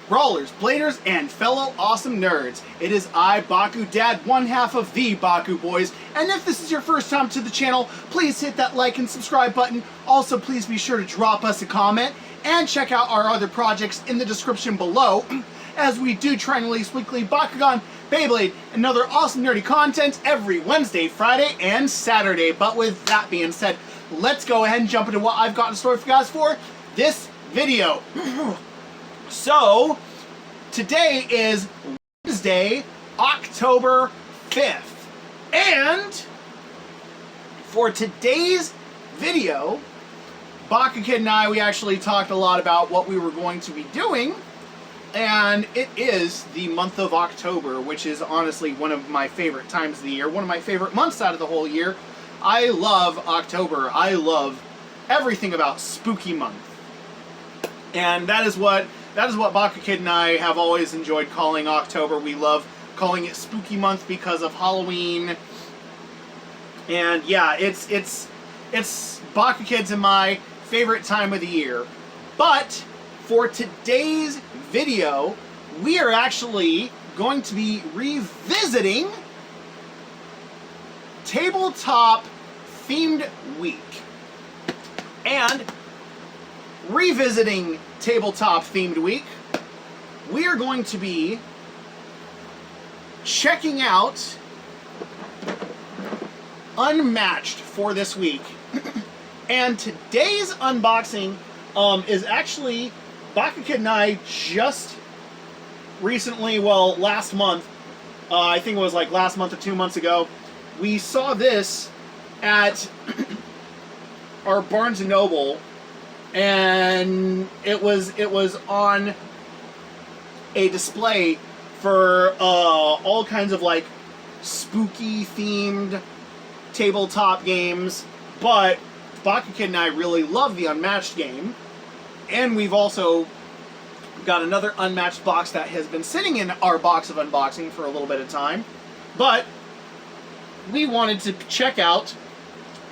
brawlers, bladers, and fellow awesome nerds. It is I, Baku Dad, one half of the Baku Boys, and if this is your first time to the channel, please hit that like and subscribe button. Also, please be sure to drop us a comment, and check out our other projects in the description below, as we do try and release weekly Bakugan, Beyblade, and other awesome nerdy content every Wednesday, Friday, and Saturday. But with that being said, let's go ahead and jump into what I've got in store for you guys for this video. So, today is Wednesday, October 5th, and for today's video, Baku Kid and I, we actually talked a lot about what we were going to be doing, and it is the month of October, which is honestly one of my favorite times of the year, one of my favorite months out of the whole year. I love October. I love everything about Spooky Month. And that is what Baku Kid and I have always enjoyed calling October. We love calling it Spooky Month because of Halloween. And yeah, it's Baku Kid's and my favorite time of the year. But for today's video, we are actually going to be revisiting Tabletop Themed Week. And revisiting Tabletop Themed Week, we are going to be checking out Unmatched for this week. And today's unboxing is actually Baku Kid and I just recently, well, last month, I think it was like last month or 2 months ago, we saw this at our Barnes & Noble, and it was on a display for all kinds of like spooky themed tabletop games. But Baku Kid and I really love the Unmatched game, and we've also got another Unmatched box that has been sitting in our box of unboxing for a little bit of time. But we wanted to check out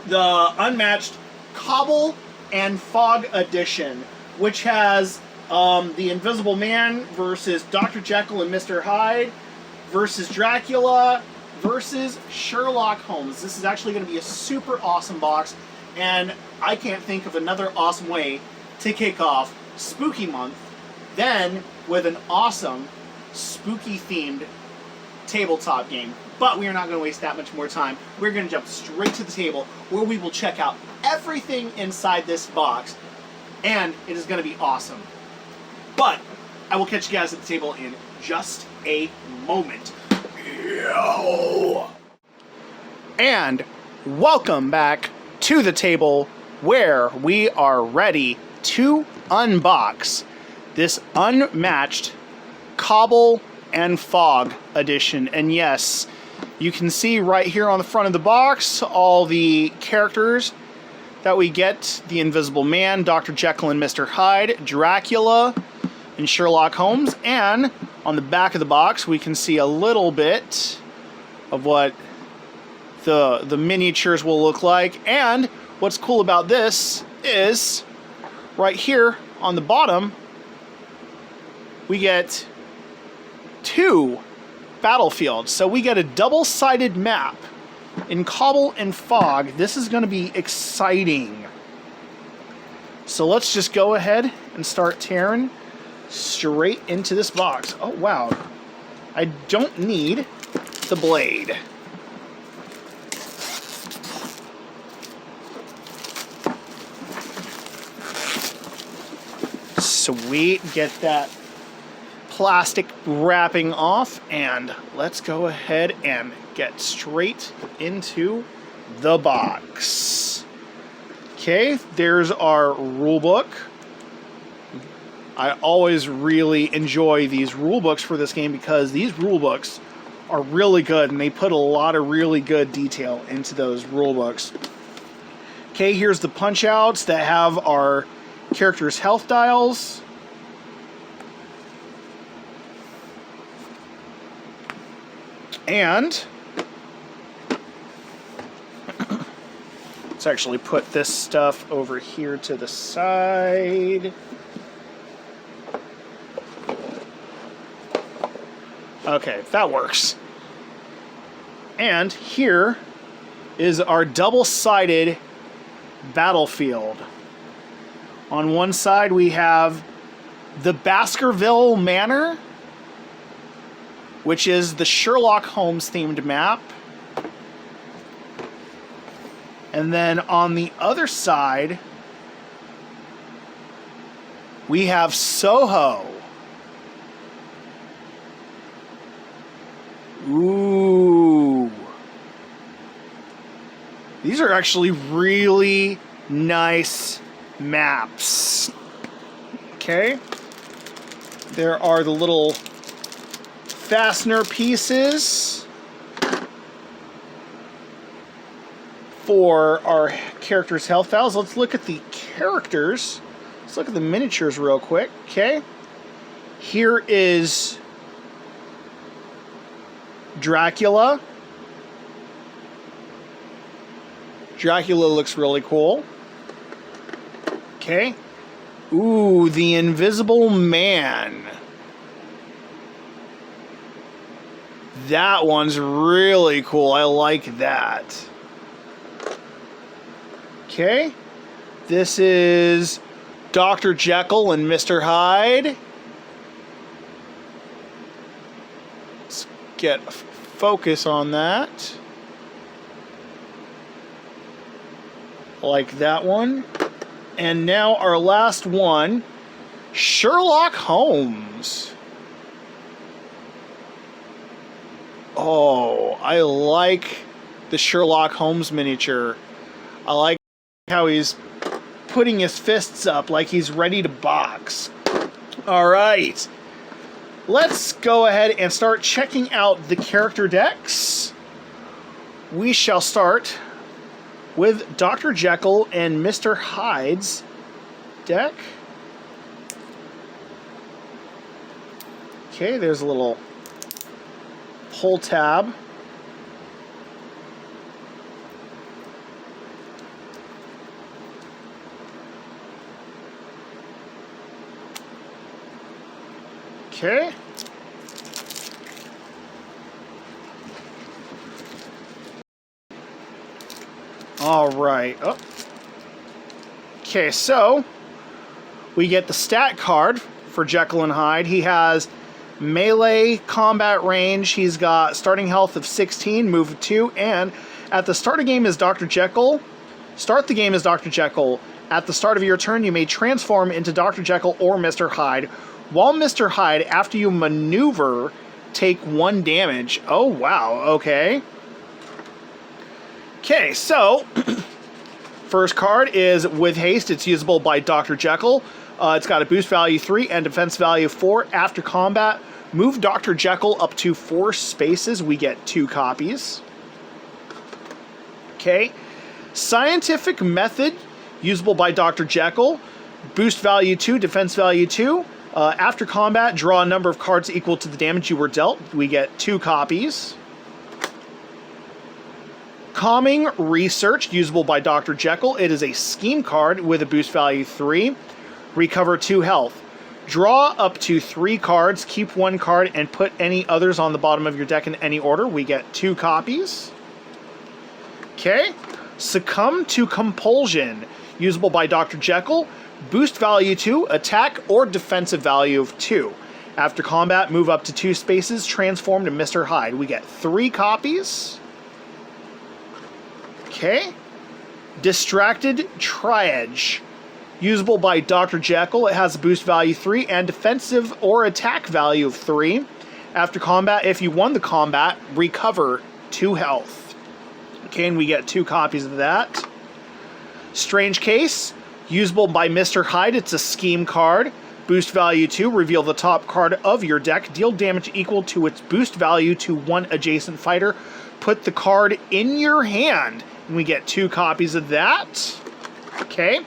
the Unmatched Cobble and Fog edition, which has the Invisible Man versus Dr. Jekyll and Mr. Hyde versus Dracula versus Sherlock Holmes. This is actually going to be a super awesome box, and I can't think of another awesome way to kick off Spooky Month than with an awesome spooky themed tabletop game. But we are not going to waste that much more time. We're going to jump straight to the table, where we will check out everything inside this box, and it is going to be awesome. But I will catch you guys at the table in just a moment. And welcome back to the table, where we are ready to unbox this Unmatched Cobble and Fog edition. And yes, you can see right here on the front of the box all the characters that we get: the Invisible Man, Dr. Jekyll and Mr. Hyde, Dracula, and Sherlock Holmes. And on the back of the box, we can see a little bit of what the miniatures will look like. And what's cool about this is right here on the bottom, we get 2 battlefields. So we get a double-sided map in Cobble and Fog. This is going to be exciting. So let's just go ahead and start tearing straight into this box. Oh, wow. I don't need the blade. Sweet. Get that plastic wrapping off, and let's go ahead and get straight into the box. Okay, there's our rule book. I always really enjoy these rule books for this game, because these rule books are really good, and they put a lot of really good detail into those rule books. Okay, here's the punch outs that have our characters' health dials. And let's actually put this stuff over here to the side. Okay, that works. And here is our double-sided battlefield. On one side we have the Baskerville Manor, which is the Sherlock Holmes themed map. And then on the other side, we have Soho. Ooh. These are actually really nice maps. Okay. There are the little fastener pieces for our characters' health vials. Let's look at the characters. Let's look at the miniatures real quick. Okay. Here is Dracula. Dracula looks really cool. Okay. Ooh, the Invisible Man. That one's really cool. I like that. Okay. This is Dr. Jekyll and Mr. Hyde. Let's get a focus on that. Like that one. And now our last one, Sherlock Holmes. Oh, I like the Sherlock Holmes miniature. I like how he's putting his fists up like he's ready to box. All right. Let's go ahead and start checking out the character decks. We shall start with Dr. Jekyll and Mr. Hyde's deck. Okay, there's a little pull tab. Okay. All right. Oh. Okay, so we get the stat card for Jekyll and Hyde. He has melee combat range. He's got starting health of 16, move of 2, and at the start of the game is Dr. Jekyll. Start the game as Dr. Jekyll. At the start of your turn, you may transform into Dr. Jekyll or Mr. Hyde. While Mr. Hyde, after you maneuver, take 1 damage. Oh, wow. Okay. Okay, so first card is with haste. It's usable by Dr. Jekyll. It's got a boost value 3 and defense value 4. After combat, move Dr. Jekyll up to 4 spaces. We get 2 copies. Okay. Scientific method, usable by Dr. Jekyll. Boost value 2, defense value 2. After combat, draw a number of cards equal to the damage you were dealt. We get 2 copies. Calming Research, usable by Dr. Jekyll. It is a scheme card with a boost value 3. Recover 2 health. Draw up to 3 cards, keep 1 card, and put any others on the bottom of your deck in any order. We get 2 copies. Okay. Succumb to Compulsion, usable by Dr. Jekyll. Boost value 2, attack or defensive value of 2. After combat, move up to 2 spaces, transform to Mr. Hyde. We get 3 copies. Okay. Distracted Triage, usable by Dr. Jekyll. It has a boost value 3 and defensive or attack value of 3. After combat, if you won the combat, recover 2 health. Okay, and we get 2 copies of that. Strange Case, usable by Mr. Hyde. It's a scheme card. Boost value 2, reveal the top card of your deck. Deal damage equal to its boost value to 1 adjacent fighter. Put the card in your hand. And we get 2 copies of that. Okay.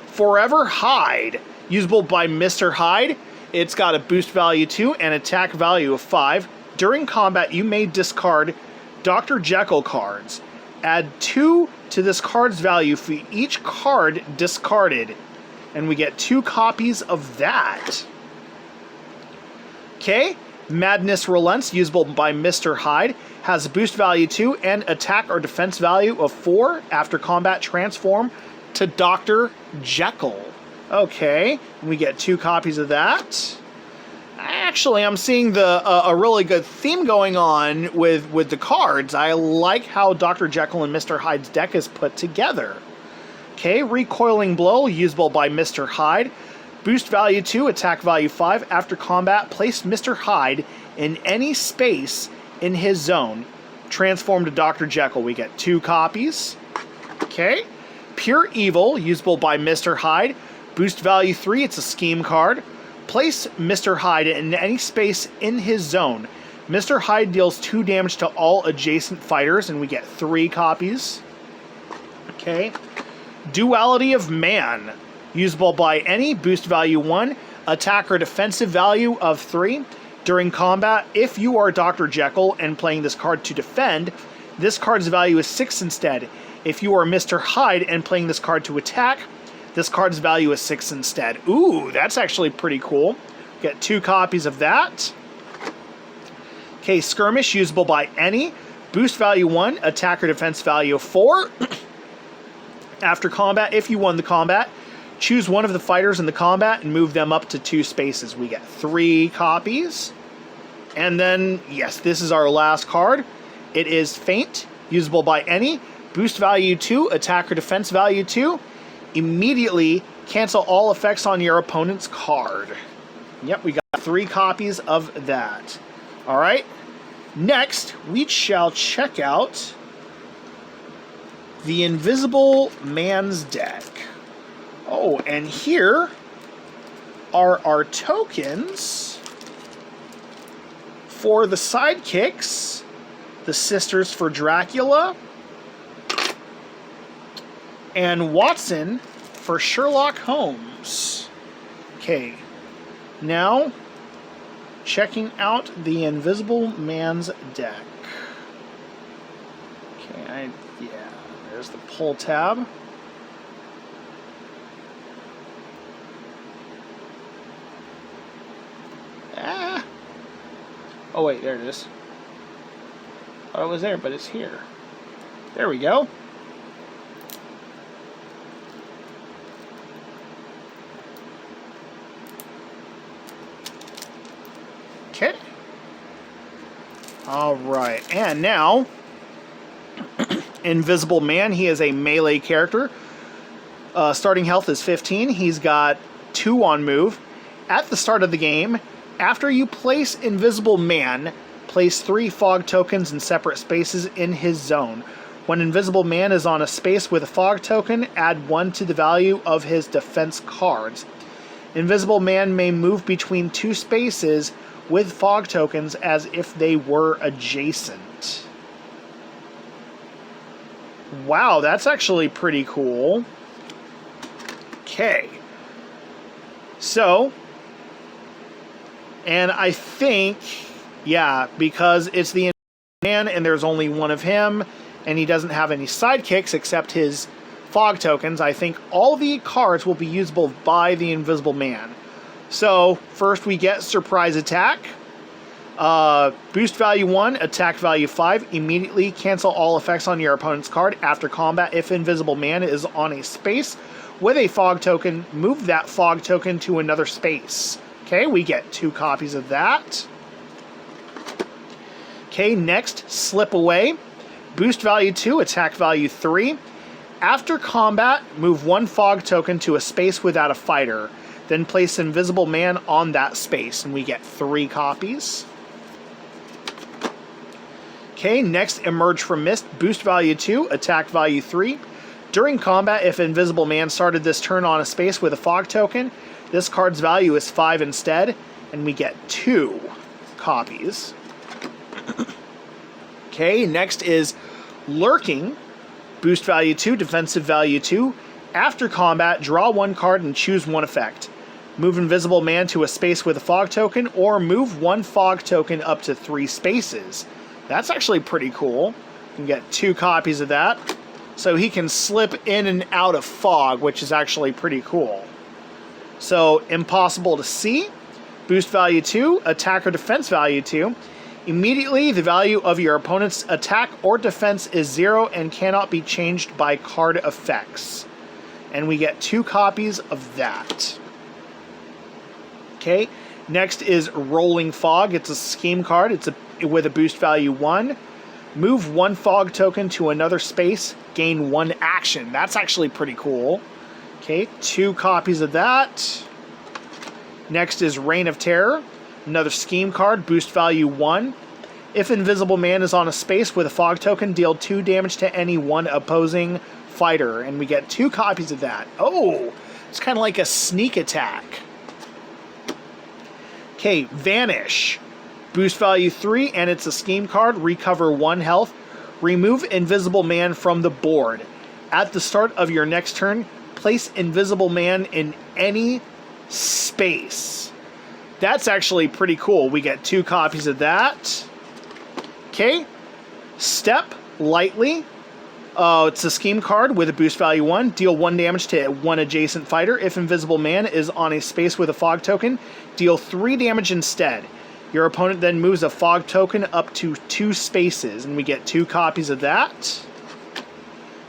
Forever Hyde, usable by Mr. Hyde. It's got a boost value 2 and attack value of 5. During combat, you may discard Dr. Jekyll cards. Add 2 to this card's value for each card discarded. And we get 2 copies of that. Okay. Madness Relents, usable by Mr. Hyde, has a boost value 2 and attack or defense value of 4. After combat, transform to Dr. Jekyll. Okay, we get 2 copies of that. Actually, I'm seeing a really good theme going on with the cards. I like how Dr. Jekyll and Mr. Hyde's deck is put together. Okay, Recoiling Blow, usable by Mr. Hyde. Boost value 2, attack value 5. After combat, place Mr. Hyde in any space in his zone. Transform to Dr. Jekyll. We get 2 copies. Okay. Pure Evil, usable by Mr. Hyde. Boost value 3, it's a scheme card. Place Mr. Hyde in any space in his zone. Mr. Hyde deals 2 damage to all adjacent fighters, and we get 3 copies. Okay. Duality of Man, usable by any, boost value 1, attack or defensive value of 3. During combat, if you are Dr. Jekyll and playing this card to defend, this card's value is 6 instead. If you are Mr. Hyde and playing this card to attack, this card's value is 6 instead. Ooh, that's actually pretty cool. Get 2 copies of that. Okay, Skirmish, usable by any, boost value 1, attack or defense value of 4. After combat, if you won the combat, choose one of the fighters in the combat and move them up to 2 spaces. We get 3 copies. And then, yes, this is our last card. It is Feint, usable by any, boost value 2, attack or defense value 2. Immediately cancel all effects on your opponent's card. Yep, we got 3 copies of that. All right. Next, we shall check out the Invisible Man's deck. Oh, and here are our tokens for the sidekicks, the Sisters for Dracula, and Watson for Sherlock Holmes. Okay, now checking out the Invisible Man's deck. Okay, there's the pull tab. Oh wait, there it is. Thought it was there, but it's here. There we go. Okay. Alright, and now, Invisible Man, he is a melee character. Starting health is 15. He's got 2 on move. At the start of the game, after you place Invisible Man, place 3 fog tokens in separate spaces in his zone. When Invisible Man is on a space with a fog token, add 1 to the value of his defense cards. Invisible Man may move between 2 spaces with fog tokens as if they were adjacent. Wow, that's actually pretty cool. Okay. So, and I think, yeah, because it's the Man and there's only one of him, and he doesn't have any sidekicks except his fog tokens, I think all the cards will be usable by the Invisible Man. So, first we get Surprise Attack. Boost value 1, attack value 5. Immediately cancel all effects on your opponent's card. After combat, if Invisible Man is on a space with a fog token, move that fog token to another space. Okay, we get 2 copies of that. Okay, next, Slip Away. Boost value 2, attack value 3. After combat, move 1 fog token to a space without a fighter. Then place Invisible Man on that space, and we get 3 copies. Okay, next, Emerge from Mist. Boost value 2, attack value 3. During combat, if Invisible Man started this turn on a space with a fog token, this card's value is 5 instead, and we get 2 copies. Okay, next is Lurking. Boost value 2, defensive value 2. After combat, draw 1 card and choose 1 effect. Move Invisible Man to a space with a fog token, or move 1 fog token up to 3 spaces. That's actually pretty cool. You can get 2 copies of that. So he can slip in and out of fog, which is actually pretty cool. So, Impossible to See. boost value 2, attack or defense value 2. Immediately, the value of your opponent's attack or defense is 0 and cannot be changed by card effects. And we get 2 copies of that. Okay, next is Rolling Fog. It's a scheme card. It's with a boost value 1. Move 1 fog token to another space, gain 1 action. That's actually pretty cool. Okay, 2 copies of that. Next is Reign of Terror. Another scheme card, boost value 1. If Invisible Man is on a space with a fog token, deal 2 damage to any one opposing fighter. And we get 2 copies of that. Oh, it's kind of like a sneak attack. Okay, Vanish. Boost value 3, and it's a scheme card. Recover 1 health. Remove Invisible Man from the board. At the start of your next turn, place Invisible Man in any space. That's actually pretty cool. We get 2 copies of that. Okay. Step Lightly. It's a scheme card with a boost value 1. Deal 1 damage to 1 adjacent fighter. If Invisible Man is on a space with a fog token, deal 3 damage instead. Your opponent then moves a fog token up to 2 spaces, and we get 2 copies of that.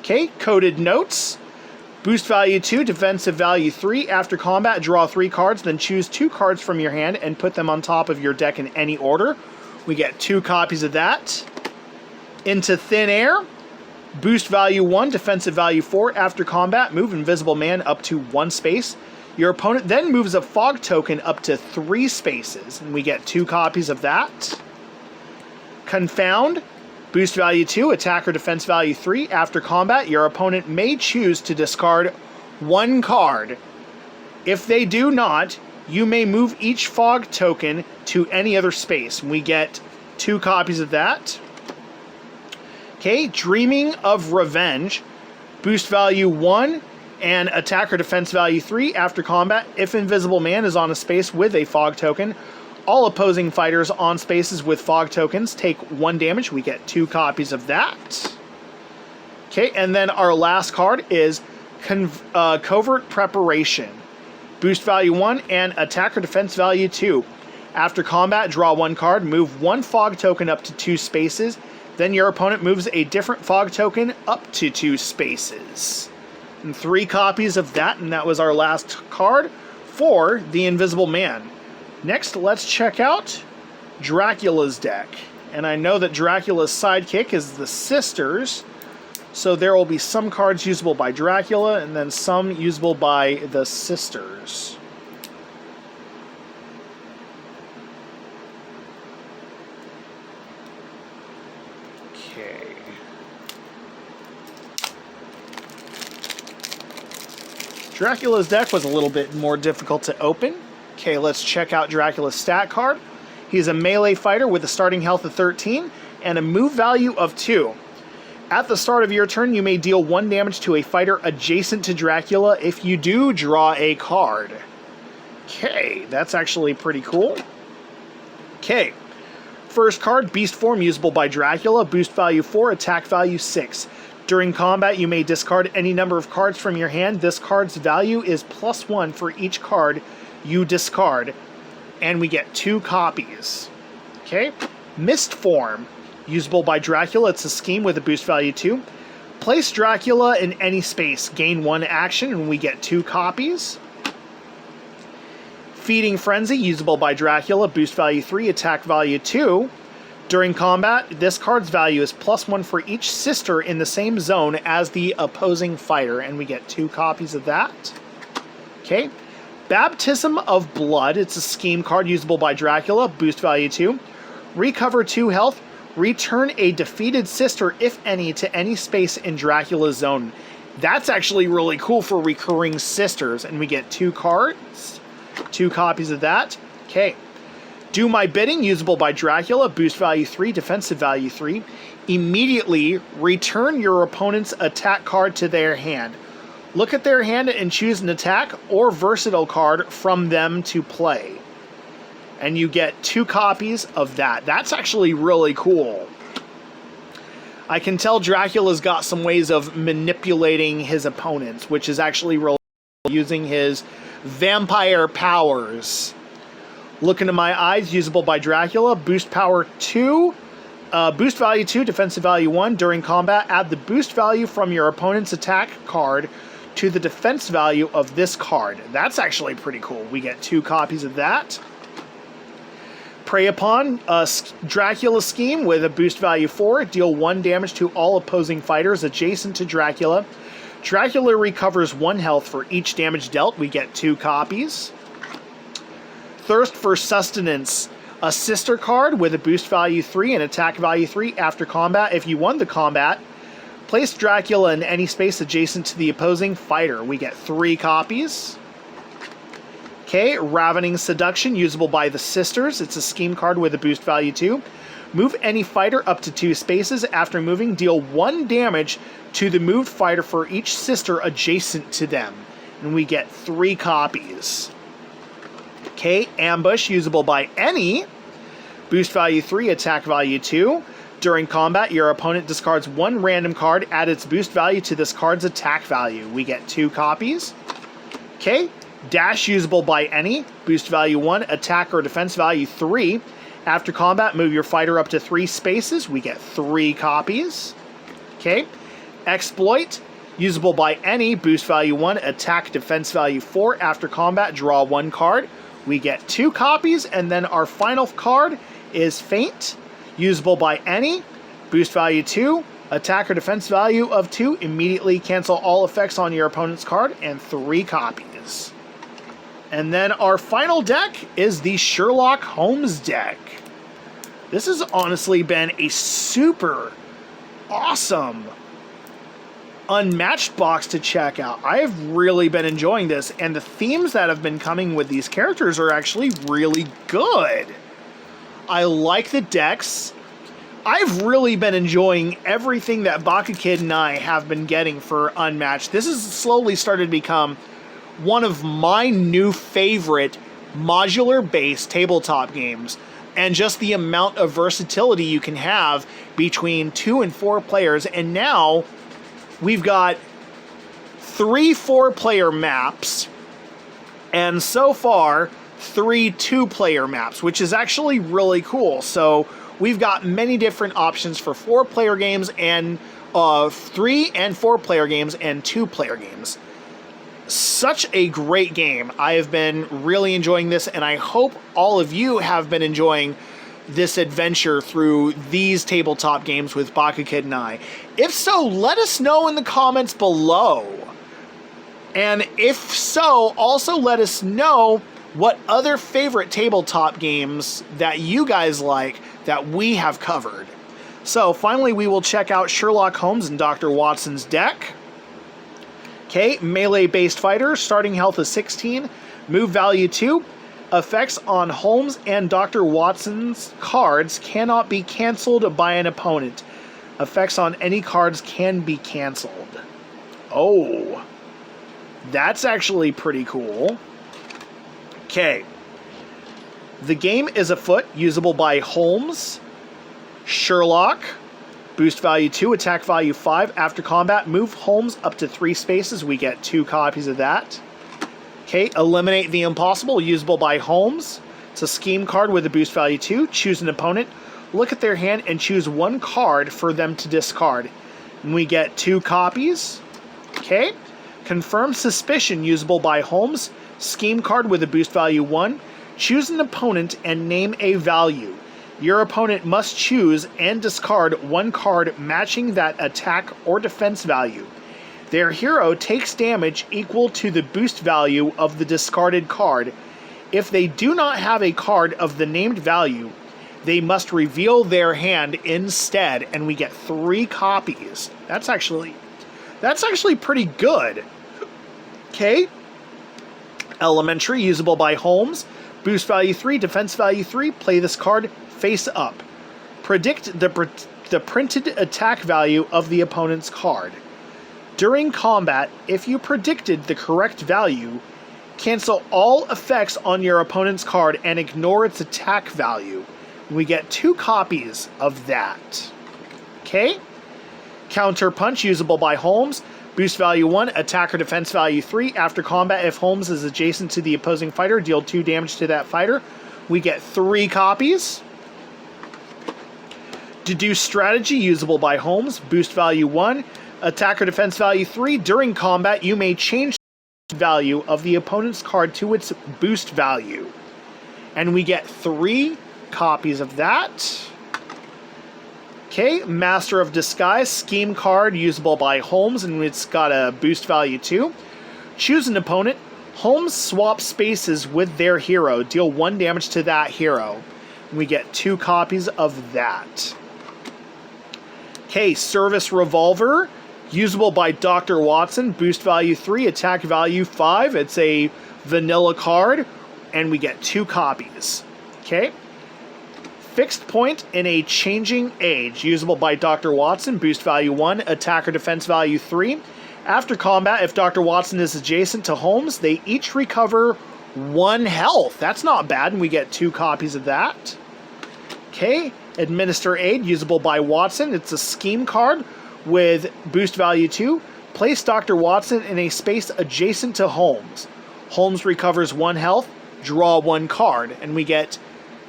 Okay, Coded Notes. Boost value 2, defensive value 3. After combat, draw 3 cards, then choose 2 cards from your hand and put them on top of your deck in any order. We get 2 copies of that. Into Thin Air. Boost value 1, defensive value 4. After combat, move Invisible Man up to 1 space. Your opponent then moves a fog token up to 3 spaces, and we get 2 copies of that. Confound. Boost value 2, attack or defense value 3. After combat, your opponent may choose to discard 1 card. If they do not, you may move each fog token to any other space. We get 2 copies of that. Okay, Dreaming of Revenge. Boost value 1 and attack or defense value 3. After combat, if Invisible Man is on a space with a fog token, all opposing fighters on spaces with fog tokens take 1 damage. We get 2 copies of that. Okay, and then our last card is Covert Preparation. Boost value 1 and attack or defense value 2. After combat, draw 1 card, move 1 fog token up to 2 spaces. Then your opponent moves a different fog token up to 2 spaces. And 3 copies of that, and that was our last card for the Invisible Man. Next, let's check out Dracula's deck. And I know that Dracula's sidekick is the Sisters, so there will be some cards usable by Dracula and then some usable by the Sisters. Okay. Dracula's deck was a little bit more difficult to open. Okay, let's check out Dracula's stat card. He's a melee fighter with a starting health of 13 and a move value of 2. At the start of your turn, you may deal 1 damage to a fighter adjacent to Dracula if you do draw a card. Okay, that's actually pretty cool. Okay, first card, Beast Form, usable by Dracula, boost value 4, attack value 6. During combat, you may discard any number of cards from your hand. This card's value is +1 for each card you discard, and we get 2 copies. Okay, Mist Form, usable by Dracula. It's a scheme with a boost value 2. Place Dracula in any space, gain 1 action, and we get 2 copies. Feeding Frenzy, usable by Dracula, boost value 3, attack value 2. During combat, this card's value is +1 for each sister in the same zone as the opposing fighter, and we get 2 copies of that. Okay. Baptism of Blood, it's a scheme card usable by Dracula, boost value 2. Recover 2 health, return a defeated sister, if any, to any space in Dracula's zone. That's actually really cool for recurring sisters, and we get 2 cards, 2 copies of that. Okay. Do My Bidding, usable by Dracula, boost value 3, defensive value 3. Immediately return your opponent's attack card to their hand. Look at their hand and choose an attack or versatile card from them to play. And you get 2 copies of that. That's actually really cool. I can tell Dracula's got some ways of manipulating his opponents, which is actually really using his vampire powers. Look into My Eyes, usable by Dracula. Boost power 2. Boost value 2, defensive value 1. During combat, add the boost value from your opponent's attack card to the defense value of this card. That's actually pretty cool. We get 2 copies of that. Prey Upon, Dracula scheme with a boost value 4. Deal 1 damage to all opposing fighters adjacent to Dracula. Dracula recovers 1 health for each damage dealt. We get 2 copies. Thirst for Sustenance, a sister card with a boost value 3 and attack value 3. After combat, if you won the combat, place Dracula in any space adjacent to the opposing fighter. We get 3 copies. Okay, Ravening Seduction, usable by the sisters. It's a scheme card with a boost value 2. Move any fighter up to 2 spaces. After moving, deal 1 damage to the moved fighter for each sister adjacent to them. And we get 3 copies. Okay, Ambush, usable by any. Boost value 3, attack value 2. During combat, your opponent discards 1 random card. Add its boost value to this card's attack value. We get 2 copies. Okay, Dash, usable by any. Boost value 1, attack or defense value 3. After combat, move your fighter up to 3 spaces. We get 3 copies. Okay. Exploit, usable by any. Boost value 1, attack defense value 4. After combat, draw 1 card. We get 2 copies. And then our final card is Feint, usable by any. Boost value 2, attack or defense value of 2. Immediately cancel all effects on your opponent's card. And 3 copies. And then our final deck is the Sherlock Holmes deck. This has honestly been a super awesome Unmatched box to check out. I have really been enjoying this, and the themes that have been coming with these characters are actually really good. I like the decks. I've really been enjoying everything that Baka Kid and I have been getting for Unmatched. This has slowly started to become one of my new favorite modular-based tabletop games, and just the amount of versatility you can have between 2 and 4 players. And now we've got 3 4-player maps, and so far 3 2-player maps, which is actually really cool. So we've got many different options for 4-player games and 3 and 4-player games and 2-player games. Such a great game. I have been really enjoying this, and I hope all of you have been enjoying this adventure through these tabletop games with Baka Kid and I. If so, let us know in the comments below. And if so, also let us know what other favorite tabletop games that you guys like that we have covered. So finally, we will check out Sherlock Holmes and Dr. Watson's deck. Okay, melee-based fighter, starting health is 16, move value 2. Effects on Holmes and Dr. Watson's cards cannot be canceled by an opponent. Effects on any cards can be canceled. Oh, that's actually pretty cool. Okay. The game is afoot, usable by Holmes, Sherlock. Boost value 2, attack value 5. After combat, move Holmes up to 3 spaces. We get 2 copies of that. Okay, Eliminate the Impossible, usable by Holmes. It's a scheme card with a boost value 2. Choose an opponent, look at their hand, and choose 1 card for them to discard. And we get 2 copies. Okay. Confirm Suspicion, usable by Holmes. Scheme card with a boost value 1. Choose an opponent and name a value. Your opponent must choose and discard 1 card matching that attack or defense value. Their hero takes damage equal to the boost value of the discarded card. If they do not have a card of the named value, they must reveal their hand instead, and we get 3 copies. That's actually pretty good. Okay. Elementary, usable by Holmes. Boost value 3, defense value 3. Play this card face up. Predict the printed attack value of the opponent's card. During combat, if you predicted the correct value, cancel all effects on your opponent's card and ignore its attack value. We get 2 copies of that. Okay? Counter Punch, usable by Holmes. Boost value 1, attack or defense value 3. After combat, if Holmes is adjacent to the opposing fighter, deal 2 damage to that fighter. We get 3 copies. Deduce strategy, usable by Holmes. Boost value 1. Attack or defense value 3. During combat, you may change the value of the opponent's card to its boost value. And we get 3 copies of that. Okay, Master of Disguise, scheme card, usable by Holmes, and it's got a boost value 2. Choose an opponent. Holmes swap spaces with their hero. Deal 1 damage to that hero. And we get 2 copies of that. Okay, Service Revolver, usable by Dr. Watson, boost value 3, attack value 5. It's a vanilla card, and we get 2 copies. Okay. Fixed Point in a Changing Age, usable by Dr. Watson, boost value 1, attack or defense value 3. After combat, if Dr. Watson is adjacent to Holmes, they each recover 1 health. That's not bad, and we get 2 copies of that. Okay, Administer Aid, usable by Watson. It's a scheme card with boost value 2. Place Dr. Watson in a space adjacent to Holmes. Holmes recovers 1 health, draw 1 card, and we get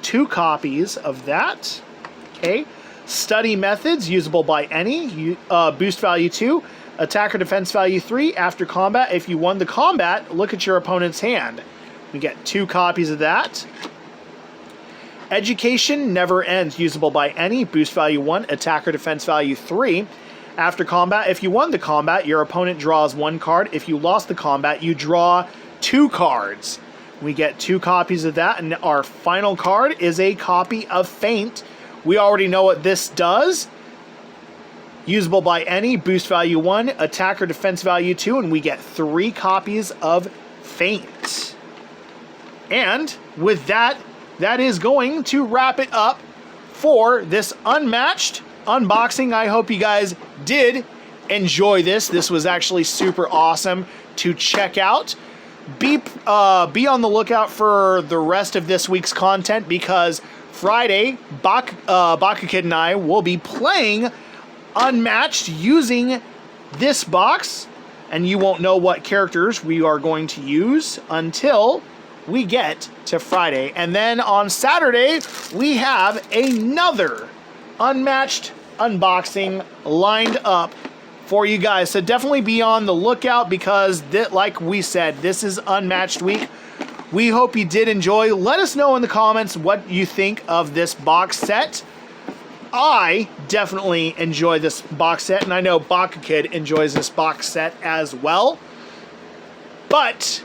2 copies of that. Okay, Study Methods, usable by any. Boost value 2. Attack or defense value 3. After combat, if you won the combat, look at your opponent's hand. We get 2 copies of that. Education Never Ends, usable by any. Boost value 1. Attack or defense value 3. After combat, if you won the combat, your opponent draws 1 card. If you lost the combat, you draw 2 cards. We get 2 copies of that, and our final card is a copy of Feint. We already know what this does. Usable by any, boost value 1, attack or defense value 2, and we get 3 copies of Feint. And with that, that is going to wrap it up for this Unmatched unboxing. I hope you guys did enjoy this. This was actually super awesome to check out. Be on the lookout for the rest of this week's content, because Friday, Bakukid and I will be playing Unmatched using this box, and you won't know what characters we are going to use until we get to Friday. And then on Saturday, we have another Unmatched unboxing lined up for you guys. So definitely be on the lookout, because like we said, this is Unmatched week. We hope you did enjoy. Let us know in the comments what you think of this box set. I definitely enjoy this box set, and I know Bakukid enjoys this box set as well. But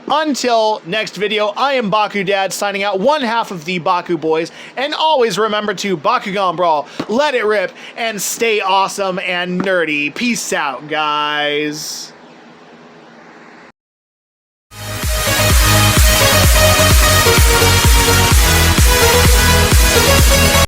until next video, I am Baku Dad, signing out, one half of the Baku Boys, and always remember to Bakugan Brawl, let it rip, and stay awesome and nerdy. Peace out, guys.